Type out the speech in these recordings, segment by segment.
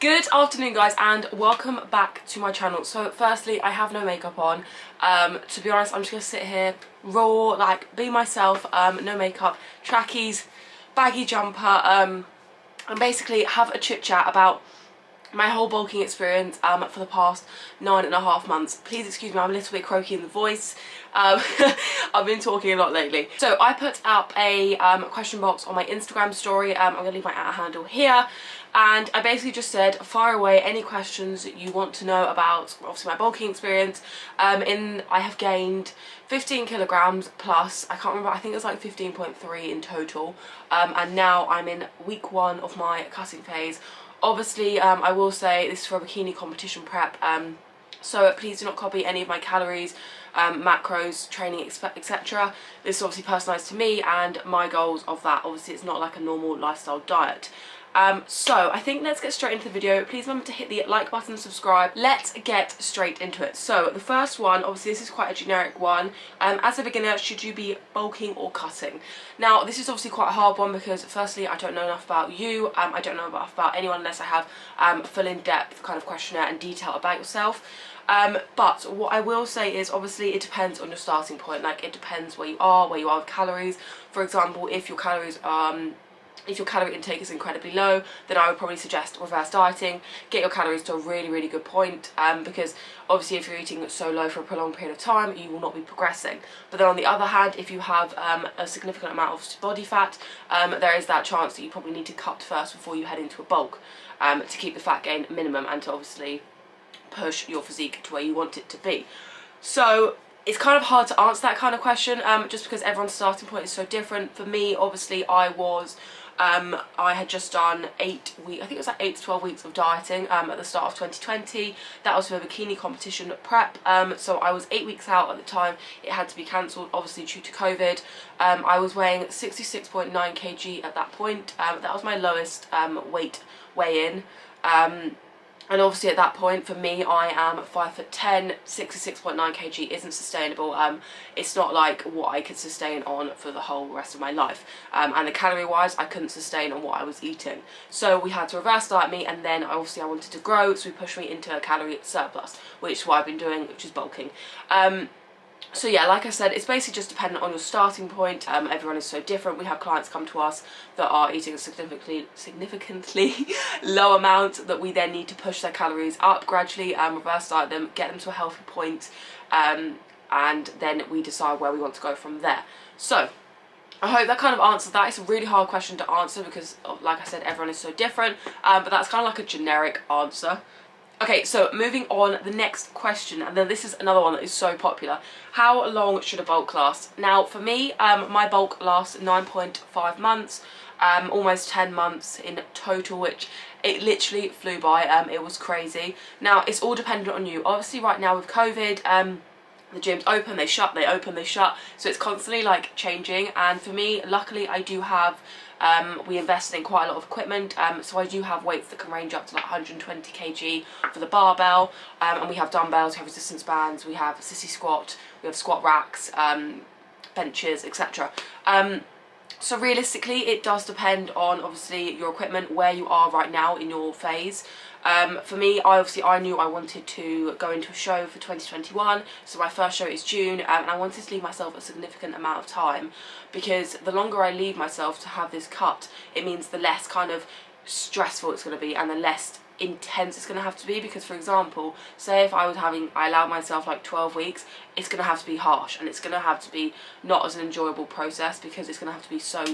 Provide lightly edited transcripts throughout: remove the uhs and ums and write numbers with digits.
Good afternoon guys and welcome back to my channel. So firstly, I have no makeup on. To be honest, I'm just gonna sit here raw, like be myself, no makeup, trackies, baggy jumper, and basically have a chit chat about my whole bulking experience for the past 9.5 months. Please excuse me, I'm a little bit croaky in the voice. I've been talking a lot lately. So I put up a question box on my Instagram story. I'm going to leave my handle here. And I basically just said, fire away any questions that you want to know about, obviously, my bulking experience. I have gained 15 kilograms plus, I can't remember, I think it was like 15.3 in total. And now I'm in week 1 of my cutting phase. Obviously, I will say this is for a bikini competition prep, so please do not copy any of my calories, macros, training, etc. This is obviously personalised to me and my goals of that. Obviously, it's not like a normal lifestyle diet. So I think let's get straight into the video. Please remember to hit the like button, subscribe. Let's get straight into it. So the first one, obviously this is quite a generic one. As a beginner, should you be bulking or cutting? Now this is obviously quite a hard one because firstly, I don't know enough about you. I don't know enough about anyone unless I have a full in-depth kind of questionnaire and detail about yourself. But what I will say is obviously it depends on your starting point. Like it depends where you are with calories. For example, if your calorie intake is incredibly low, then I would probably suggest reverse dieting. Get your calories to a really good point, because obviously if you're eating so low for a prolonged period of time, you will not be progressing. But then on the other hand, if you have a significant amount of body fat, there is that chance that you probably need to cut first before you head into a bulk, to keep the fat gain minimum and to obviously push your physique to where you want it to be. So it's kind of hard to answer that kind of question, just because everyone's starting point is so different. For me, obviously, I had just done 8 weeks, I think it was like 8 to 12 weeks of dieting at the start of 2020. That was for a bikini competition prep. So I was 8 weeks out at the time. It had to be cancelled, obviously, due to COVID. I was weighing 66.9 kg at that point. That was my lowest weigh-in. And obviously at that point, for me, I am 5'10", 66.9 kg isn't sustainable. It's not like what I could sustain on for the whole rest of my life. And the calorie-wise, I couldn't sustain on what I was eating. So we had to reverse diet me, and then obviously I wanted to grow, so we pushed me into a calorie surplus, which is what I've been doing, which is bulking. So yeah, like I said, it's basically just dependent on your starting point. Everyone is so different. We have clients come to us that are eating a significantly low amount that we then need to push their calories up gradually, reverse diet them, get them to a healthy point, and then we decide where we want to go from there. So I hope that kind of answers that. It's a really hard question to answer because, like I said, everyone is so different, but that's kind of like a generic answer. Okay, so moving on, the next question, and then this is another one that is so popular. How long should a bulk last? Now, for me, my bulk lasts 9.5 months, almost 10 months in total, which it literally flew by. It was crazy. Now, it's all dependent on you. Obviously, right now with COVID, the gyms open, they shut, they open, they shut. So it's constantly like changing. And for me, luckily, I do have, we invested in quite a lot of equipment. So I do have weights that can range up to like 120 kg for the barbell. And we have dumbbells, we have resistance bands, we have sissy squat, we have squat racks, benches, etc. So realistically, it does depend on obviously your equipment, where you are right now in your phase. For me, I knew I wanted to go into a show for 2021, so my first show is June, and I wanted to leave myself a significant amount of time, because the longer I leave myself to have this cut, it means the less kind of stressful it's going to be and the less intense it's going to have to be. Because for example, say if I allowed myself like 12 weeks, it's going to have to be harsh, and it's going to have to be not as an enjoyable process, because it's going to have to be so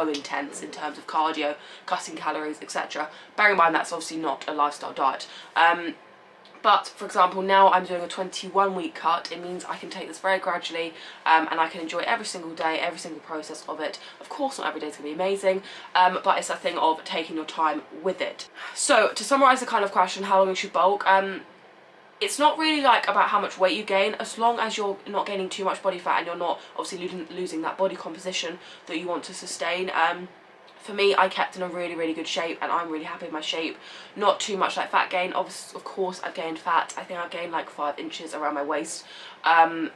intense in terms of cardio, cutting calories, etc. Bearing in mind that's obviously not a lifestyle diet. But for example, now I'm doing a 21-week cut. It means I can take this very gradually, and I can enjoy every single day, every single process of it. Of course, not every day is going to be amazing, but it's a thing of taking your time with it. So to summarise the kind of question, how long you should bulk, it's not really like about how much weight you gain, as long as you're not gaining too much body fat and you're not obviously losing that body composition that you want to sustain. For me, I kept in a really, really good shape, and I'm really happy with my shape. Not too much like fat gain. Obviously, of course, I've gained fat. I think I've gained like 5 inches around my waist, and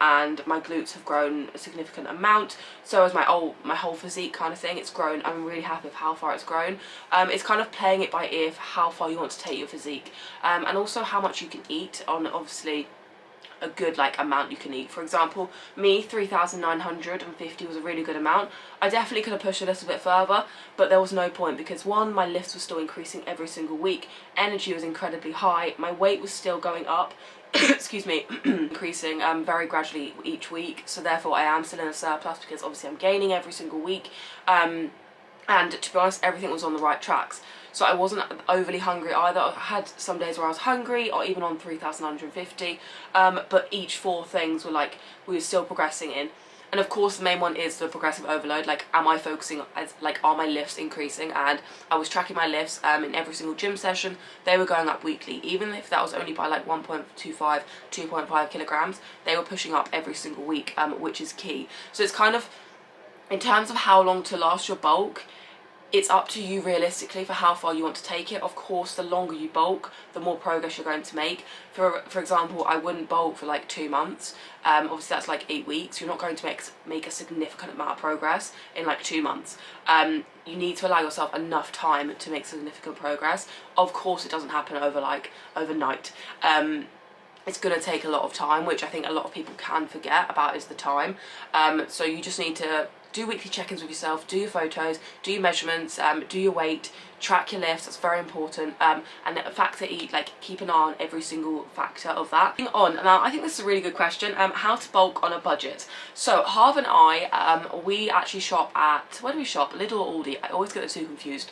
my glutes have grown a significant amount. So has my whole physique kind of thing. It's grown. I'm really happy with how far it's grown. It's kind of playing it by ear for how far you want to take your physique, and also how much you can eat on, obviously, a good like amount you can eat. For example, me, 3,950 was a really good amount. I definitely could have pushed a little bit further, but there was no point, because one, my lifts were still increasing every single week, energy was incredibly high, my weight was still going up excuse me, increasing very gradually each week, so therefore I am still in a surplus, because obviously I'm gaining every single week, and to be honest, everything was on the right tracks. So I wasn't overly hungry either. I had some days where I was hungry, or even on 3,150, but each 4 things were like, we were still progressing in. And of course the main one is the progressive overload. Like, am I focusing, like, are my lifts increasing? And I was tracking my lifts in every single gym session. They were going up weekly, even if that was only by like 1.25, 2.5 kilograms, they were pushing up every single week, which is key. So it's kind of, in terms of how long to last your bulk, it's up to you realistically for how far you want to take it. Of course, the longer you bulk, the more progress you're going to make. For example, I wouldn't bulk for like 2 months. Obviously that's like 8 weeks. You're not going to make a significant amount of progress in like 2 months. You need to allow yourself enough time to make significant progress. Of course, it doesn't happen overnight. It's going to take a lot of time, which I think a lot of people can forget about, is the time. So you just need to do weekly check-ins with yourself, do your photos, do your measurements, do your weight, track your lifts. That's very important, and factor eat, like, keep an eye on every single factor of that. Now, I think this is a really good question, how to bulk on a budget. So Harv and I, we actually shop at, where do we shop? Lidl or Aldi? I always get the two confused.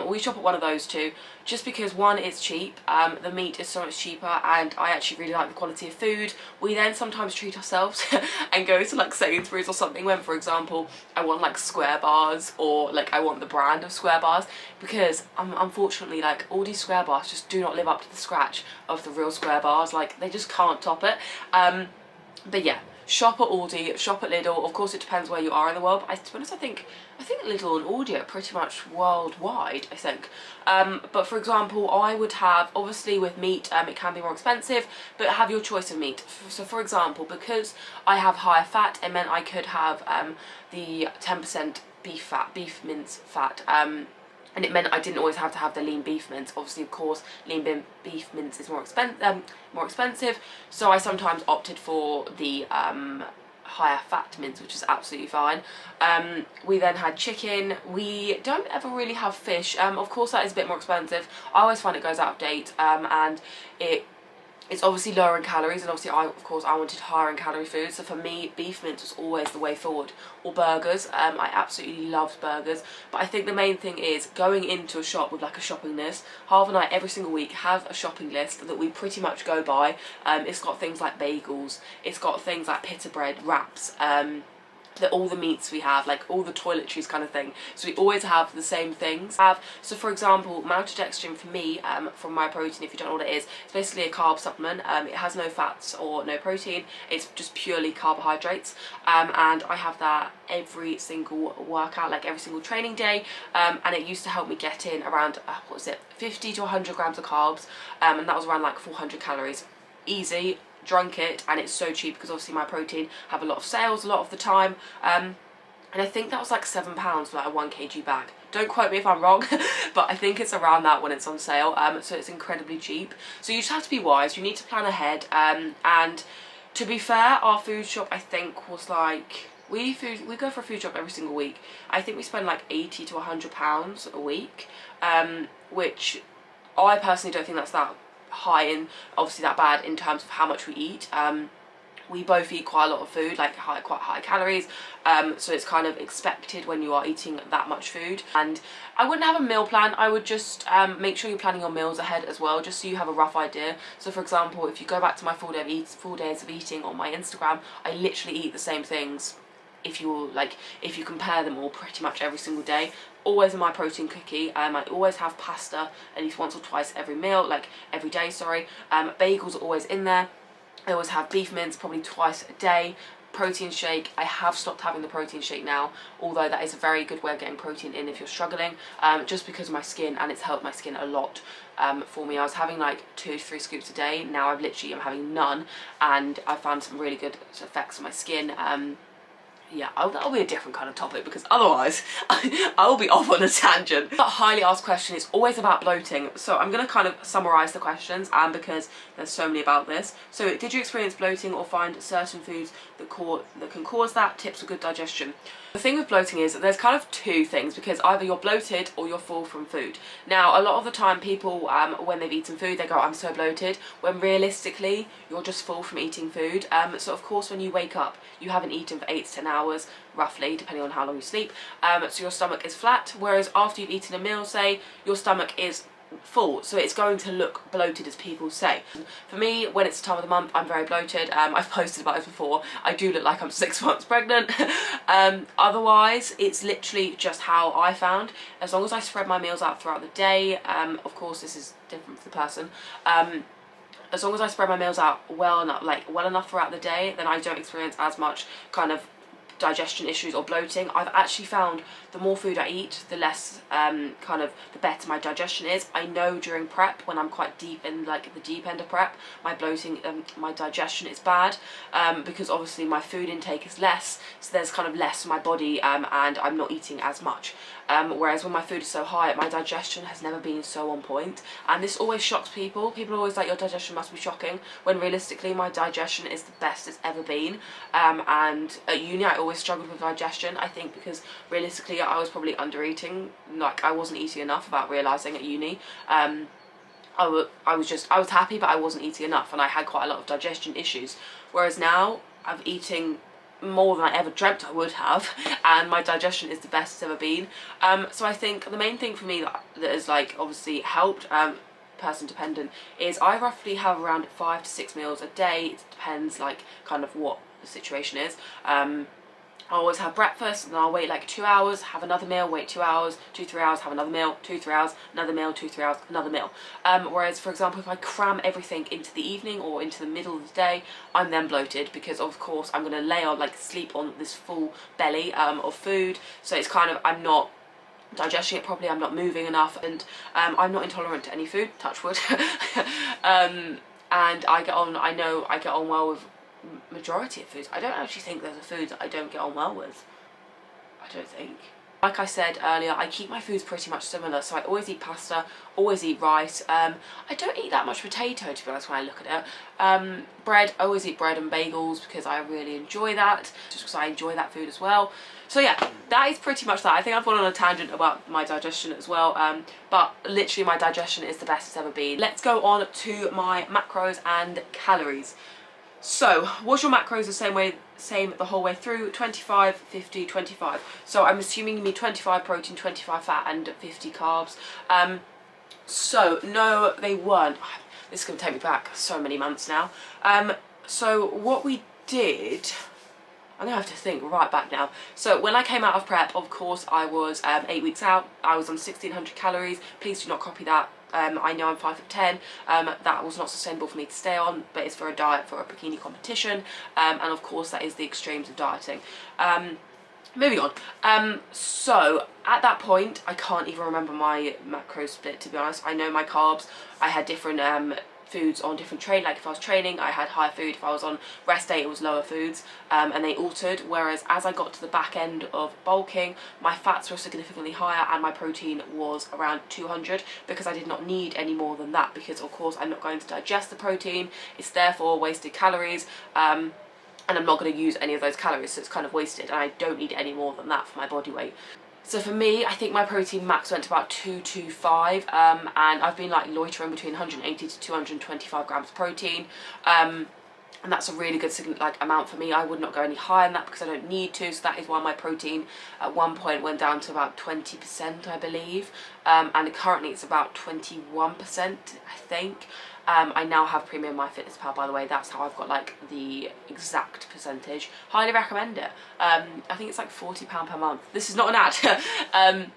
We shop at one of those two, just because, one, it's cheap, the meat is so much cheaper, and I actually really like the quality of food. We then sometimes treat ourselves and go to like Sainsbury's or something when, for example, I want like Square bars, or like I want the brand of Square bars, because unfortunately, like, all these Square bars just do not live up to the scratch of the real Square bars. Like, they just can't top it. But yeah, shop at Aldi, shop at Lidl. Of course, it depends where you are in the world, but to be honest, I think Lidl and Aldi are pretty much worldwide, I think. But for example, I would have, obviously with meat, it can be more expensive, but have your choice of meat. So for example, because I have higher fat, it meant I could have the 10% beef mince fat, and it meant I didn't always have to have the lean beef mince. Obviously, of course, lean beef mince is more expensive, so I sometimes opted for the higher fat mince, which is absolutely fine. We then had chicken. We don't ever really have fish. Of course, that is a bit more expensive. I always find it goes out of date, and it's obviously lower in calories, and obviously I wanted higher in calorie food, so for me beef mince was always the way forward. Or burgers, I absolutely loved burgers, but I think the main thing is going into a shop with like a shopping list. Harv and I every single week have a shopping list that we pretty much go by. It's got things like bagels, it's got things like pita bread, wraps, all the meats we have, like all the toiletries kind of thing. So we always have the same things. So for example, maltodextrin for me, from MyProtein, if you don't know what it is, it's basically a carb supplement. It has no fats or no protein, it's just purely carbohydrates, and I have that every single workout, like every single training day, and it used to help me get in around 50 to 100 grams of carbs, and that was around like 400 calories. Easy. Drunk it, and it's so cheap because obviously MyProtein have a lot of sales a lot of the time, and I think that was like £7 for like a 1 kg bag. Don't quote me if I'm wrong, but I think it's around that when it's on sale, so it's incredibly cheap. So you just have to be wise, you need to plan ahead, and to be fair, our food shop, I think, was like, we go for a food shop every single week. I think we spend like £80 to £100 a week, which I personally don't think that's that high, and obviously that bad in terms of how much we eat. We both eat quite a lot of food, like quite high calories, so it's kind of expected when you are eating that much food. And I wouldn't have a meal plan, I would just make sure you're planning your meals ahead as well, just so you have a rough idea. So for example, if you go back to my 4 days of eating on my Instagram, I literally eat the same things. If you compare them all pretty much every single day. Always a MyProtein cookie. I always have pasta at least once or twice every meal, like every day, sorry. Bagels are always in there. I always have beef mince probably twice a day. protein shake. I have stopped having the protein shake now, although that is a very good way of getting protein in if you're struggling, just because of my skin, and it's helped my skin a lot. For me, I was having like 2 to 3 scoops a day. Now I've literally am having none, and I found some really good effects on my skin. Yeah, that'll be a different kind of topic, because otherwise I'll be off on a tangent. A highly asked question is always about bloating, so I'm going to kind of summarise the questions, and because there's so many about this. So, did you experience bloating or find certain foods that can cause that? Tips for good digestion. The thing with bloating is that there's kind of 2 things, because either you're bloated or you're full from food. Now, a lot of the time people, when they've eaten food, they go, I'm so bloated, when realistically you're just full from eating food. So of course when you wake up, you haven't eaten for 8 to 10 hours, roughly, depending on how long you sleep. So your stomach is flat, whereas after you've eaten a meal, say, your stomach is full, so it's going to look bloated, as people say. For me, when it's the time of the month, I'm very bloated. I've posted about this before. I do look like I'm 6 months pregnant. Otherwise, it's literally just how I found. As long as I spread my meals out throughout the day, of course this is different for the person, as long as I spread my meals out well enough throughout the day, then I don't experience as much kind of digestion issues or bloating. I've actually found the more food I eat, the less the better my digestion is. I know during prep, when I'm quite deep in like the deep end of prep, my bloating, my digestion is bad, because obviously my food intake is less, so there's kind of less in my body, and I'm not eating as much. Whereas when my food is so high, my digestion has never been so on point, and this always shocks people. People are always like, your digestion must be shocking, when realistically my digestion is the best it's ever been. And at uni I always struggled with digestion, I think because realistically I was probably under eating, like I wasn't eating enough without realising at uni. I was happy, but I wasn't eating enough, and I had quite a lot of digestion issues. Whereas now I'm eating more than I ever dreamt I would have, and my digestion is the best it's ever been. So I think the main thing for me that has like obviously helped, person dependent, is I roughly have around 5 to 6 meals a day. It depends like kind of what the situation is. I always have breakfast, and then I'll wait like 2 hours, have another meal, wait 2 hours, 2-3 hours, have another meal, 2-3 hours, another meal, 2-3 hours, another meal. Whereas, for example, if I cram everything into the evening or into the middle of the day, I'm then bloated, because of course I'm going to lay on, like sleep on this full belly of food. So it's kind of, I'm not digesting it properly, I'm not moving enough, and I'm not intolerant to any food, touch wood. And I know I get on well with majority of foods. I don't actually think there's a food that I don't get on well with. I don't think. Like I said earlier, I keep my foods pretty much similar, so I always eat pasta, always eat rice. I don't eat that much potato, to be honest, when I look at it. Bread, I always eat bread and bagels, because I really enjoy that, just because I enjoy that food as well. So yeah, that is pretty much that. I think I've gone on a tangent about my digestion as well, but literally my digestion is the best it's ever been. Let's go on to my macros and calories. So, was your macros the same the whole way through? 25, 50, 25. So I'm assuming you mean 25 protein, 25 fat, and 50 carbs. So no, they weren't. This is going to take me back so many months now. So what we did, I'm going to have to think right back now. So when I came out of prep, of course, I was 8 weeks out. I was on 1600 calories. Please do not copy that. I know I'm 5'10". That was not sustainable for me to stay on, but it's for a diet for a bikini competition. And of course, that is the extremes of dieting. Moving on. So at that point, I can't even remember my macro split, to be honest. I know my carbs, I had different foods on different training. Like if I was training, I had higher food. If I was on rest day, it was lower foods, and they altered. Whereas as I got to the back end of bulking, my fats were significantly higher and my protein was around 200, because I did not need any more than that, because of course I'm not going to digest the protein. It's therefore wasted calories, and I'm not going to use any of those calories, so it's kind of wasted, and I don't need any more than that for my body weight. So for me, I think my protein max went to about 225, and I've been like loitering between 180 to 225 grams of protein, and that's a really good amount for me. I would not go any higher than that, because I don't need to. So that is why my protein at one point went down to about 20%, I believe, and currently it's about 21%, I think. I now have premium MyFitnessPal, by the way. That's how I've got like the exact percentage. Highly recommend it. I think it's like £40 per month. This is not an ad.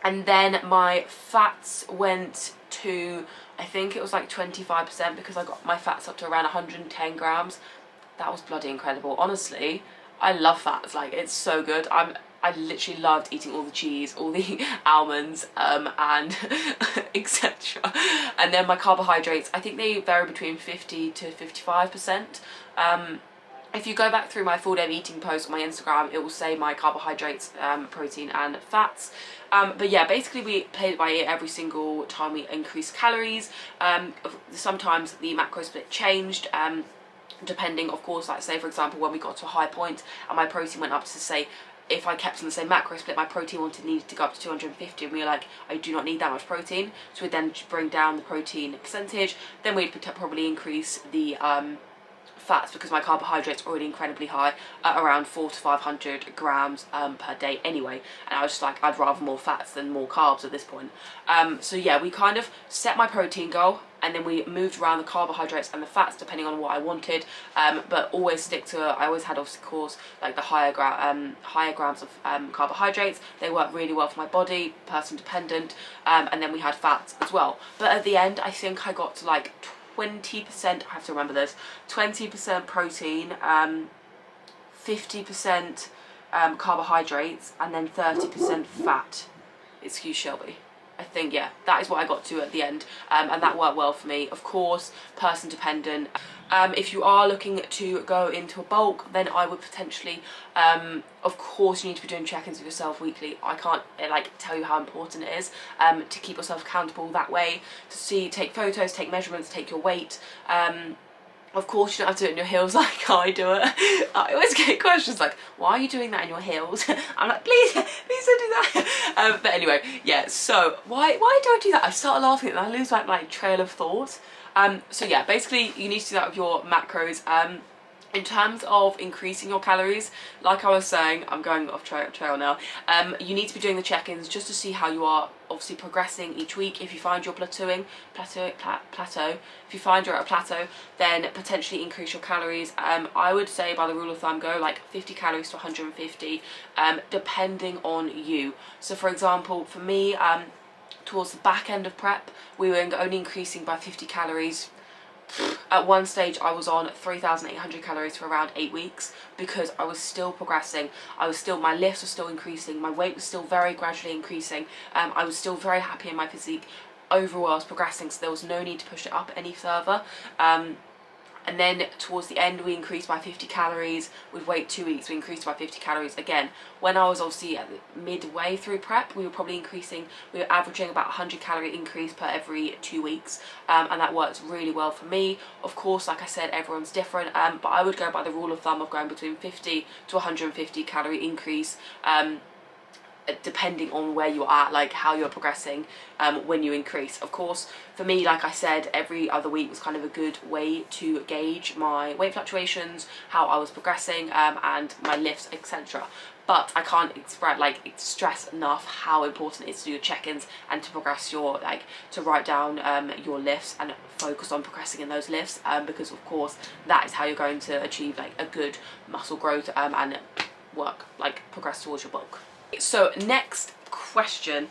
And then my fats went to, I think it was like 25%, because I got my fats up to around 110 grams. That was bloody incredible. Honestly, I love fats, like it's so good. I literally loved eating all the cheese, all the almonds, and etc. And then my carbohydrates, I think they vary between 50 to 55%. If you go back through my full day eating post on my Instagram, it will say my carbohydrates, protein and fats. But yeah, basically we play it by ear every single time we increase calories. Sometimes the macro split changed, depending, of course, like say for example when we got to a high point and my protein went up to, say, if I kept on the same macro split, my protein needed to go up to 250, and we were like, I do not need that much protein, so we'd then bring down the protein percentage. Then we'd probably increase the fats, because my carbohydrates are already incredibly high, at around 400 to 500 grams per day anyway, and I was just like, I'd rather more fats than more carbs at this point. So yeah, we kind of set my protein goal, and then we moved around the carbohydrates and the fats depending on what I wanted, but always stick to, I always had, of course, like the higher grams of carbohydrates. They work really well for my body, person dependent, and then we had fats as well. But at the end, I think I got to like 20%, I have to remember this, 20% protein, 50% carbohydrates, and then 30% fat. Excuse Shelby. I think, yeah, that is what I got to at the end, and that worked well for me. Of course, person dependent. If you are looking to go into a bulk, then I would potentially, of course, you need to be doing check-ins with yourself weekly. I can't like tell you how important it is to keep yourself accountable that way, to take photos, take measurements, take your weight. Of course, you don't have to do it in your heels like I do it. I always get questions like, why are you doing that in your heels? I'm like, please don't do that. But anyway, yeah, so why do I do that? I start laughing and I lose my trail of thought. So yeah, basically you need to do that with your macros. In terms of increasing your calories, like I was saying, I'm going off trail now, you need to be doing the check-ins just to see how you are obviously progressing each week. If you find you're plateau, if you find you're at a plateau, then potentially increase your calories. I would say by the rule of thumb, go like 50 calories to 150, depending on you. So for example, for me, towards the back end of prep, we were only increasing by 50 calories. At one stage I was on 3,800 calories for around 8 weeks, because I was still progressing. My lifts were still increasing, my weight was still very gradually increasing, I was still very happy in my physique. Overall I was progressing, so there was no need to push it up any further. And then towards the end we increased by 50 calories. We'd wait 2 weeks, we increased by 50 calories again. When I was obviously at midway through prep, we were averaging about 100 calorie increase per every 2 weeks, and that works really well for me. Of course, like I said, everyone's different, but I would go by the rule of thumb of going between 50 to 150 calorie increase, depending on where you're at, like how you're progressing when you increase. Of course, for me, like I said, every other week was kind of a good way to gauge my weight fluctuations, how I was progressing, and my lifts, etc. But I can't stress enough how important it is to do your check-ins and to progress your, to write down your lifts and focus on progressing in those lifts, because of course that is how you're going to achieve a good muscle growth, and progress towards your bulk. So next question,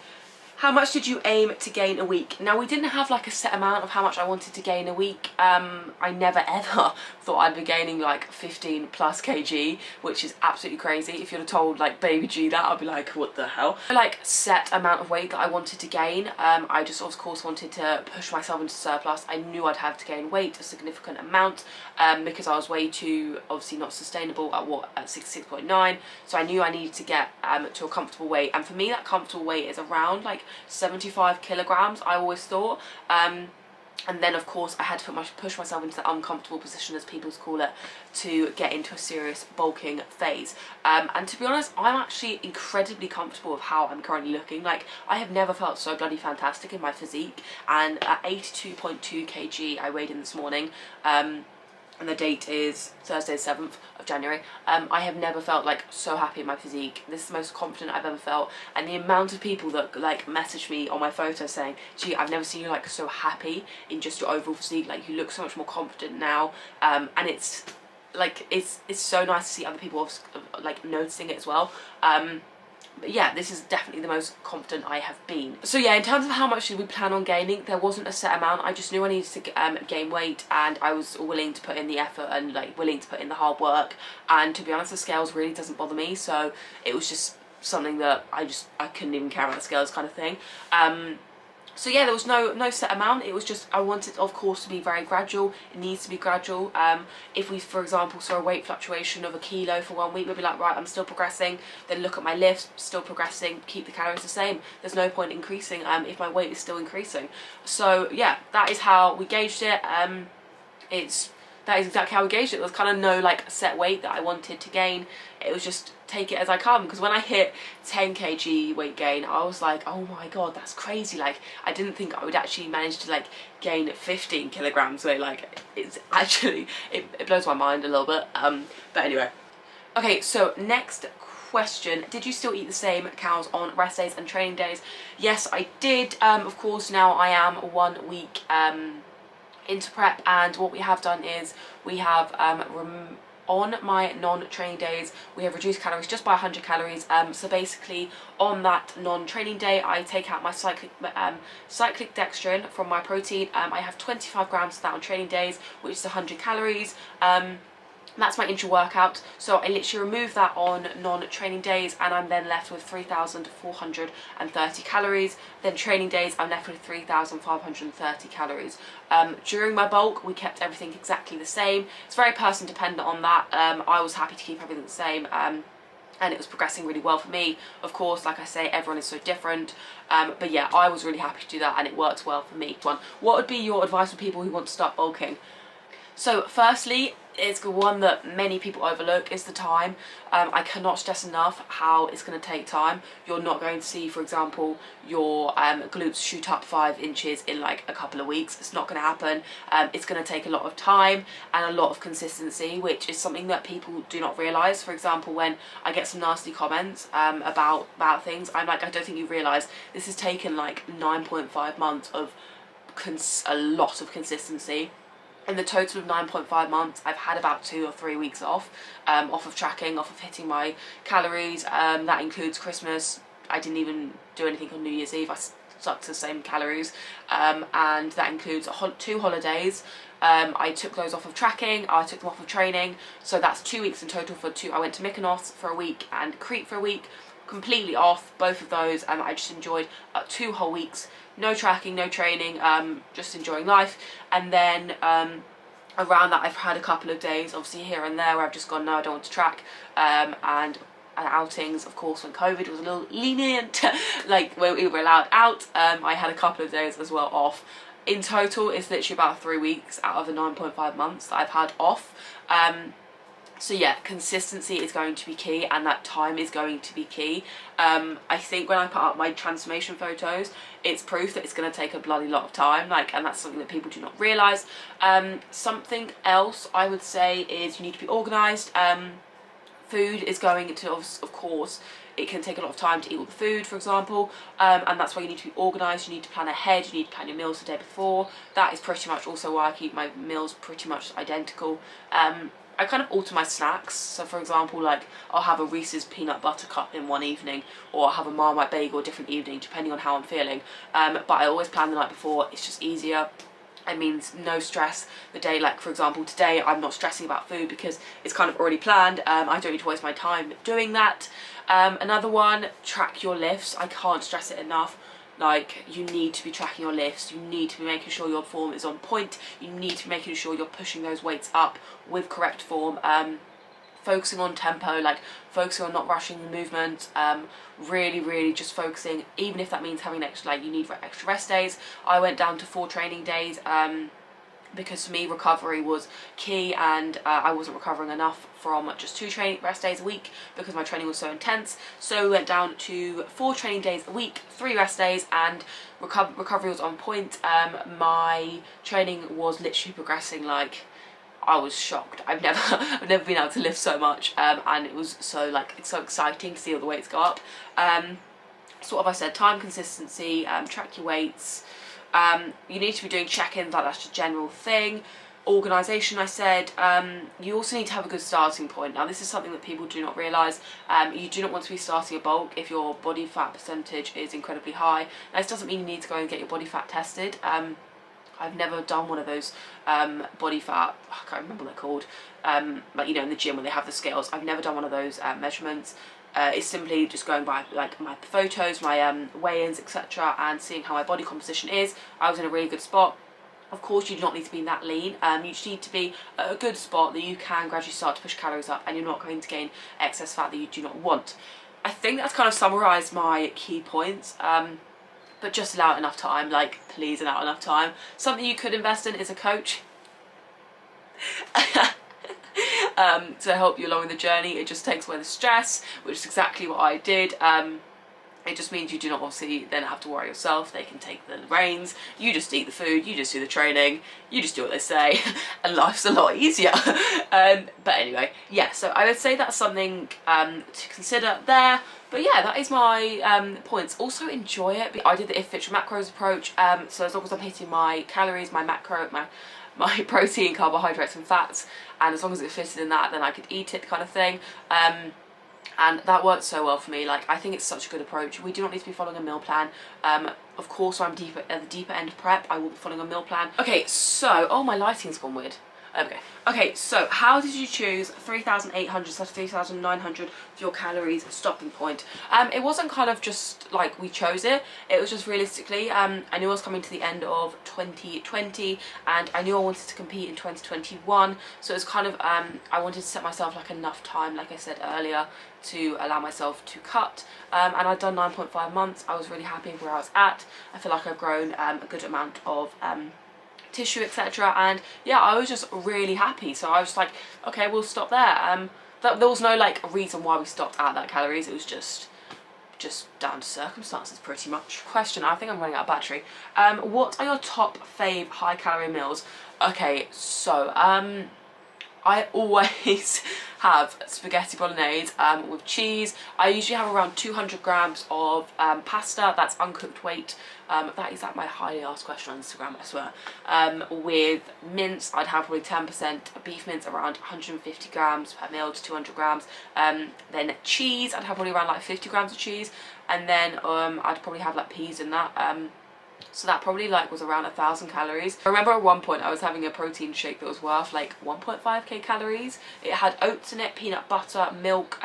how much did you aim to gain a week? Now, we didn't have a set amount of how much I wanted to gain a week. I never ever thought I'd be gaining 15 plus kg, which is absolutely crazy. If you'd have told baby G that, I'd be like, what the hell? Set amount of weight that I wanted to gain. I just of course wanted to push myself into surplus. I knew I'd have to gain weight, a significant amount, because I was way too obviously not sustainable at 66.9. So I knew I needed to get to a comfortable weight, and for me that comfortable weight is around 75 kilograms, I always thought. And then of course I had to push myself into the uncomfortable position, as people call it, to get into a serious bulking phase. And to be honest, I'm actually incredibly comfortable with how I'm currently looking. I have never felt so bloody fantastic in my physique, and at 82.2 kg I weighed in this morning, and the date is Thursday the 7th of January. I have never felt so happy in my physique. This is the most confident I've ever felt, and the amount of people that message me on my photo saying, gee, I've never seen you so happy in just your overall physique, you look so much more confident now, and it's it's so nice to see other people noticing it as well. but yeah, this is definitely the most confident I have been. So yeah, in terms of how much did we plan on gaining, there wasn't a set amount. I just knew I needed to gain weight, and I was willing to put in the effort and like willing to put in the hard work. And to be honest, the scales really doesn't bother me, so it was just something that I couldn't even care about the scales kind of thing. So yeah, there was no set amount. It was just, I wanted, of course, to be very gradual. It needs to be gradual. If we, for example, saw a weight fluctuation of 1 kilo for 1 week, we'd be like, right, I'm still progressing. Then look at my lifts, still progressing, keep the calories the same. There's no point increasing if my weight is still increasing. So yeah, that is how we gauged it. That is exactly how we gauged it. There was kind of no like set weight that I wanted to gain. It was just take it as I come, because when I hit 10 kg weight gain, I was like, oh my god, that's crazy. Like, I didn't think I would actually manage to like gain 15 kilograms weight. Like, it's actually, it blows my mind a little bit. But anyway. Okay, so next question, did you still eat the same cows on rest days and training days? Yes, I did. Of course, now I am 1 week into prep, and what we have done is we have on my non-training days we have reduced calories just by 100 calories. So basically on that non-training day I take out my cyclic dextrin from MyProtein. I have 25 grams of that on training days, which is 100 calories. That's my intra-workout, so I literally remove that on non-training days, and I'm then left with 3,430 calories. Then training days, I'm left with 3,530 calories. During my bulk, we kept everything exactly the same. It's very person dependent on that. I was happy to keep everything the same. And it was progressing really well for me. Of course, like I say, everyone is so different. But yeah, I was really happy to do that, and it worked well for me. What would be your advice for people who want to start bulking? So firstly, it's one that many people overlook, is the time. I cannot stress enough how it's going to take time. You're not going to see, for example, your glutes shoot up 5 inches in like a couple of weeks. It's not going to happen. It's going to take a lot of time and a lot of consistency, which is something that people do not realise. For example, when I get some nasty comments about things, I'm like, I don't think you realise this has taken like 9.5 months of a lot of consistency. In the total of 9.5 months, I've had about 2 or 3 weeks off of tracking, off of hitting my calories. That includes Christmas. I didn't even do anything on New Year's Eve. I stuck to the same calories. And that includes 2 holidays. I took those off of tracking. I took them off of training. So that's 2 weeks in total for 2. I went to Mykonos for a week and Crete for a week. Completely off both of those. I just enjoyed 2 whole weeks. No tracking, no training, just enjoying life. And then around that I've had a couple of days, obviously here and there, where I've just gone, no, I don't want to track. And outings, of course, when COVID was a little lenient, like when we were allowed out, I had a couple of days as well off. In total, it's literally about 3 weeks out of the 9.5 months that I've had off. So yeah, consistency is going to be key, and that time is going to be key. I think when I put up my transformation photos, it's proof that it's going to take a bloody lot of time, and that's something that people do not realise. Something else I would say is you need to be organised. Food is going to, of course, it can take a lot of time to eat all the food, for example, and that's why you need to be organised. You need to plan ahead, you need to plan your meals the day before. That is pretty much also why I keep my meals pretty much identical. I kind of alter my snacks. So for example, like I'll have a Reese's peanut butter cup in one evening, or I'll have a Marmite bagel a different evening, depending on how I'm feeling. But I always plan the night before. It's just easier. It means no stress the day. Like for example, today I'm not stressing about food because it's kind of already planned. I don't need to waste my time doing that. Another one, track your lifts. I can't stress it enough. Like, you need to be tracking your lifts, you need to be making sure your form is on point, you need to be making sure you're pushing those weights up with correct form, focusing on tempo, like focusing on not rushing the movement, really just focusing, even if that means having extra, you need extra rest days. I went down to 4 training days, because for me recovery was key, and I wasn't recovering enough from just 2 rest days a week because my training was so intense. So we went down to 4 training days a week, 3 rest days, and recovery was on point. My training was literally progressing, like I was shocked. I've never been able to lift so much, and it was so it's so exciting to see all the weights go up. So what have I said? Time, consistency, track your weights. You need to be doing check-ins, that's just a general thing. organisation, I said, you also need to have a good starting point. Now this is something that people do not realise. You do not want to be starting a bulk if your body fat percentage is incredibly high. Now this doesn't mean you need to go and get your body fat tested. I've never done one of those body fat, I can't remember what they're called, like, you know, in the gym when they have the scales. I've never done one of those measurements. It's simply just going by like my photos, my weigh-ins, etc., and seeing how my body composition is. I was in a really good spot. Of course, you do not need to be that lean. You just need to be at a good spot that you can gradually start to push calories up, and you're not going to gain excess fat that you do not want. I think that's kind of summarised my key points. But just allow it enough time, like, please allow enough time. Something you could invest in is a coach. To help you along the journey. It just takes away the stress, which is exactly what I did. It just means you do not obviously then have to worry yourself. They can take the reins. You just eat the food, you just do the training, you just do what they say, and life's a lot easier. But anyway, yeah, so I would say that's something to consider there. But yeah, that is my points. Also enjoy it. I did the if fit your macros approach, so as long as I'm hitting my calories, my macro, my protein, carbohydrates and fats, and as long as it fitted in that, then I could eat it, kind of thing. And that worked so well for me. Like, I think it's such a good approach. We do not need to be following a meal plan. Of course, when I'm at the deeper end of prep, I will be following a meal plan. Okay, so, oh, my lighting's gone weird. Okay, so how did you choose 3,800 / 3,900 for your calories stopping point? It wasn't kind of just like we chose it. It was just realistically, I knew I was coming to the end of 2020, and I knew I wanted to compete in 2021. So it was kind of, I wanted to set myself like enough time, like I said earlier, to allow myself to cut. And I'd done 9.5 months. I was really happy where I was at. I feel like I've grown a good amount of tissue, etc., and yeah, I was just really happy. So I was like, okay, we'll stop there. There was no like reason why we stopped at that calories. It was just down to circumstances, pretty much. Question, I think I'm running out of battery. What are your top fave high calorie meals? Okay, so I always have spaghetti bolognese with cheese. I usually have around 200 grams of pasta, that's uncooked weight. That is like my highly asked question on Instagram, I swear. With mince, I'd have probably 10% beef mince, around 150 grams per meal to 200 grams. Then cheese, I'd have probably around like 50 grams of cheese. And then I'd probably have like peas in that. So that probably like was around 1,000 calories. I remember at one point I was having a protein shake that was worth like 1.5k calories. It had oats in it, peanut butter, milk,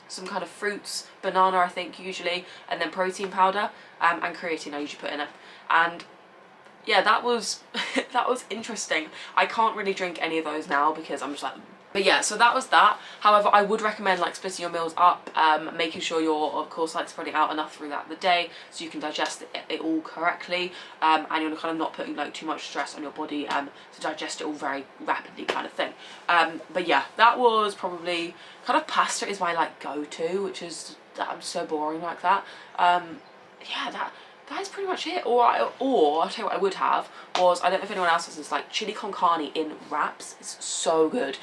some kind of fruits, banana I think usually, and then protein powder and creatine I usually put in it. And yeah, that was that was interesting. I can't really drink any of those now because I'm just like, but yeah, so that was that. However, I would recommend like splitting your meals up, making sure you're of course like spreading out enough throughout the day so you can digest it all correctly, and you're kind of not putting like too much stress on your body to digest it all very rapidly, kind of thing. But yeah, that was probably kind of pasta is my like go-to, which is, I'm so boring like that. Yeah, that's pretty much it. Or I'll tell you what I would have was, I don't know if anyone else has this, like chili con carne in wraps. It's so good.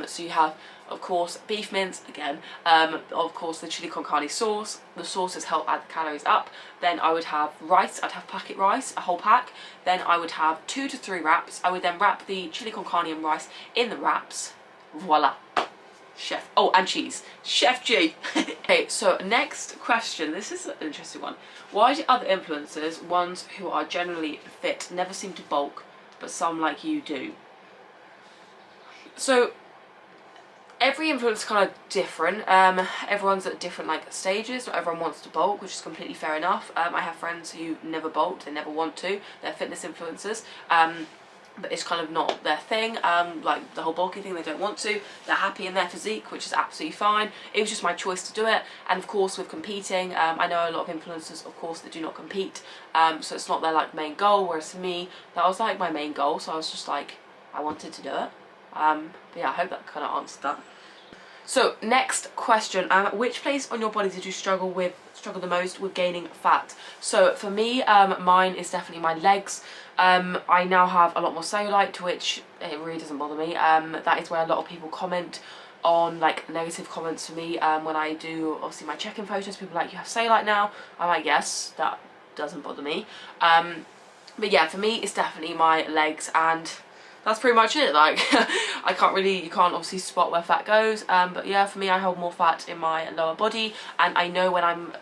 So you have, of course, beef mince again, of course the chili con carne sauce. The sauces help add the calories up. Then I would have rice. I'd have packet rice, a whole pack. Then I would have 2 to 3 wraps. I would then wrap the chili con carne and rice in the wraps. Voila. Chef. Oh, and cheese. Chef G. Okay, so next question. This is an interesting one. Why do other influencers, ones who are generally fit, never seem to bulk, but some like you do? So every influencer is kind of different. Everyone's at different like stages. Not everyone wants to bulk, which is completely fair enough. I have friends who never bulked. They never want to. They're fitness influencers. But it's kind of not their thing, like the whole bulky thing, they don't want to. They're happy in their physique, which is absolutely fine. It was just my choice to do it. And of course with competing, I know a lot of influencers, of course, that do not compete. So it's not their like main goal, whereas for me, that was like my main goal. So I was just like, I wanted to do it. But yeah, I hope that kind of answered that. So next question, which place on your body did you struggle the most with gaining fat? So for me, mine is definitely my legs. I now have a lot more cellulite, which it really doesn't bother me. That is where a lot of people comment on like negative comments for me. When I do obviously my check-in photos, people are like, you have cellulite now. I'm like, yes, that doesn't bother me. But yeah, for me it's definitely my legs, and that's pretty much it. Like, I can't really, you can't obviously spot where fat goes, but yeah, for me, I hold more fat in my lower body, and I know when I'm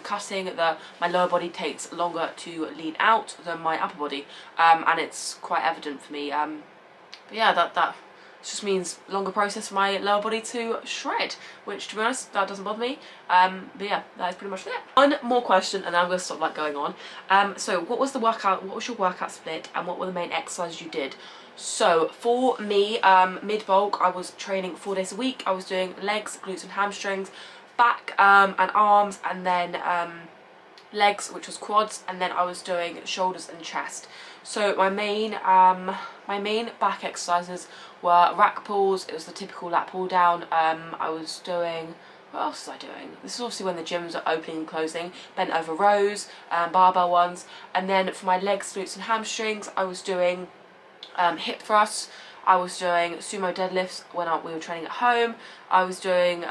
cutting that my lower body takes longer to lean out than my upper body, and it's quite evident for me. But yeah, that just means longer process for my lower body to shred, which, to be honest, that doesn't bother me. But yeah, that is pretty much it. One more question and then I'm going to stop like going on. So what was the workout, what was your workout split, and what were the main exercises you did? So for me, mid-bulk, I was training 4 days a week. I was doing legs, glutes and hamstrings, back and arms, and then legs, which was quads, and then I was doing shoulders and chest. So my main back exercises were rack pulls. It was the typical lat pull down. I was doing, what else was I doing? This is obviously when the gyms are opening and closing. Bent over rows, barbell ones, and then for my legs, glutes and hamstrings, I was doing hip thrusts. I was doing sumo deadlifts when we were training at home. I was doing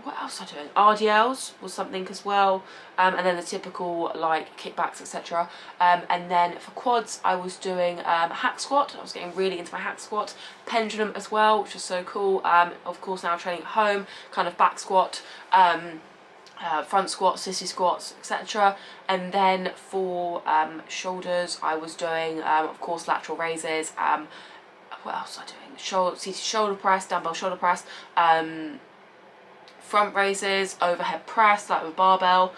what else was I doing? RDLs was something as well, and then the typical like kickbacks, etc. And then for quads, I was doing hack squat. I was getting really into my hack squat, pendulum as well, which was so cool. Of course, now training at home, kind of back squat, front squats, sissy squats, etc. And then for shoulders, I was doing of course lateral raises. What else was I doing? Seated shoulder press, dumbbell shoulder press. Front raises, overhead press, like with barbell.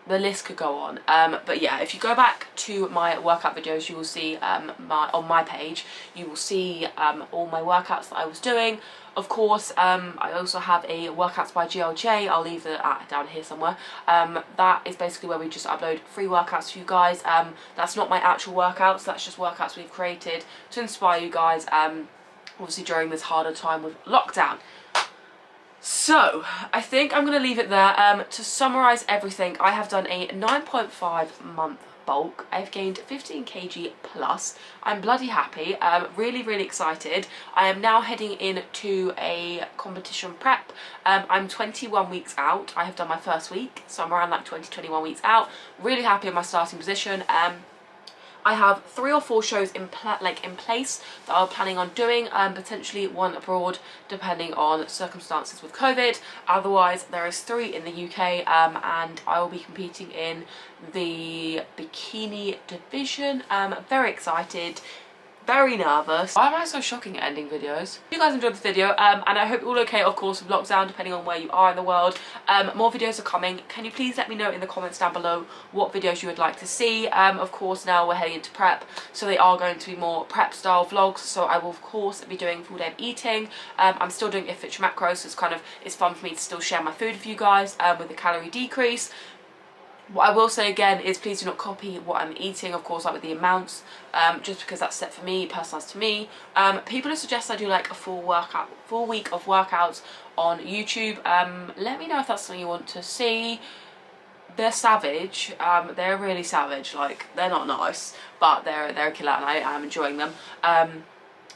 The list could go on. But yeah, if you go back to my workout videos, you will see on my page, you will see all my workouts that I was doing. Of course, I also have a workouts by GLJ. I'll leave it down here somewhere. That is basically where we just upload free workouts for you guys. That's not my actual workouts. That's just workouts we've created to inspire you guys. Obviously during this harder time with lockdown. So, I think I'm going to leave it there. To summarise everything, I have done a 9.5 month bulk. I've gained 15 kg plus. I'm bloody happy, really, really excited. I am now heading into a competition prep. I'm 21 weeks out. I have done my first week, so I'm around like 21 weeks out. Really happy in my starting position. I have 3 or 4 shows in place that I'm planning on doing, potentially 1 abroad depending on circumstances with COVID. Otherwise there is 3 in the UK, and I will be competing in the bikini division. Very excited. Very nervous. Why am I so shocking at ending videos? If you guys enjoyed this video, and I hope you're all okay, of course, with lockdown, depending on where you are in the world. More videos are coming. Can you please let me know in the comments down below what videos you would like to see? Of course, now we're heading into prep, so they are going to be more prep style vlogs, so I will of course be doing full day of eating. I'm still doing If Fit Your Macros, so it's fun for me to still share my food with you guys, with the calorie decrease. What I will say again is please do not copy what I'm eating, of course, like with the amounts, just because that's set for me, personalised to me. People have suggested I do like a full week of workouts on YouTube. Let me know if that's something you want to see. They're savage. They're really savage. Like, they're not nice, but they're a killer, and I am enjoying them.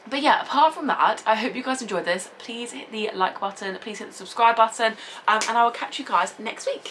But yeah, apart from that, I hope you guys enjoyed this. Please hit the like button, please hit the subscribe button, and I will catch you guys next week.